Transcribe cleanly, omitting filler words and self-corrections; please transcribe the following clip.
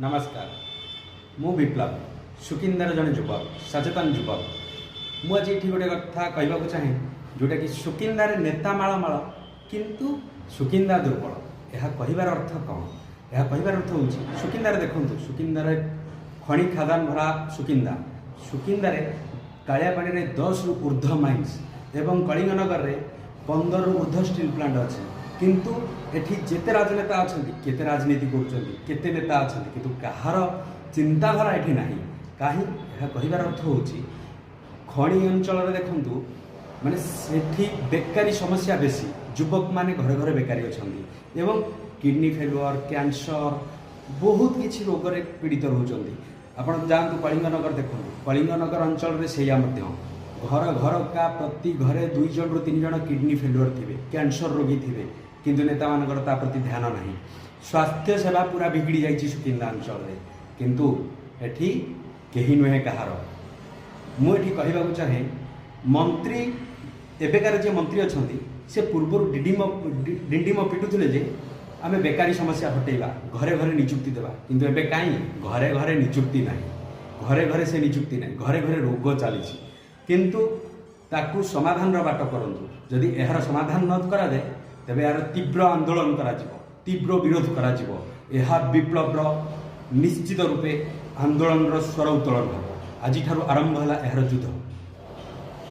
नमस्कार मु विप्लव सुकिंदार जड़े युवक सचेतन युवक मुझे ये गोटे कथा कहवाक चाहे जोटा कि सुकिंदार नेता माल किंतु सुकिंदा दुर्बल यह कहबार अर्थ कौन। यह कहबार अर्थ हूँ सुकिंदार देखूँ सुकिंदार खଣି खादान भरा सुकिंदा सुकिंदार कालियापाड़ी में 10 रु ऊर्ध्व माइन्स एवं कलिंगनगर में 15 रु ऊर्ध्व स्टील प्लांट अच्छे किंतु एठी जेते राजनेता अच्छा केते राजनीति करते नेता अच्छा किंतु कहार चिंताधारा एठी नहीं कहीं यह कहबार अर्थ हूँ खଣି अंचल देखु माने सेठी बेकारी समस्या बेसी युवक माने घरे घरे बेकारी अच्छा एवं किडनी फेलुअर कैंसर बहुत किसी रोग रे पीड़ित रोचंदी। आपण जातु कलिंगनगर देखो कलिंगनगर अंचल रे सेया मध्य घर घर का प्रति घरे 2 जन रु 3 जन किडनी फेलुअर थे कैंसर रोगी थे किंतु नेता मानकर ता प्रति ध्यान नहीं। स्वास्थ्य सेवा पूरा बिगड़ी जाइए सुकिंदा अंचल रे किंतु एठी केही नुहे कहार। मुझे कहवाक चाहे मंत्री एबेकार जे मंत्री अच्छा से पूर्व डिंडिम पिटुले जे आमे बेकारी समस्या हटेबा घरे घरे निजुक्ति देवा किंतु एबे काई घरे घरे निजुक्ति नहीं घरे घरे से निजुक्ति नहीं घरे घरे रोग चली किंतु ताकू समाधान बाट करंतु जदि एहार समाधान न करा दे तेबे यार तीव्र आंदोलन करा जिवो तीव्र विरोध करा जिवो एहा विप्लव निश्चित रूपे आंदोलन स्वर उत्तोलन हो आज आरंभ है यार युद्ध।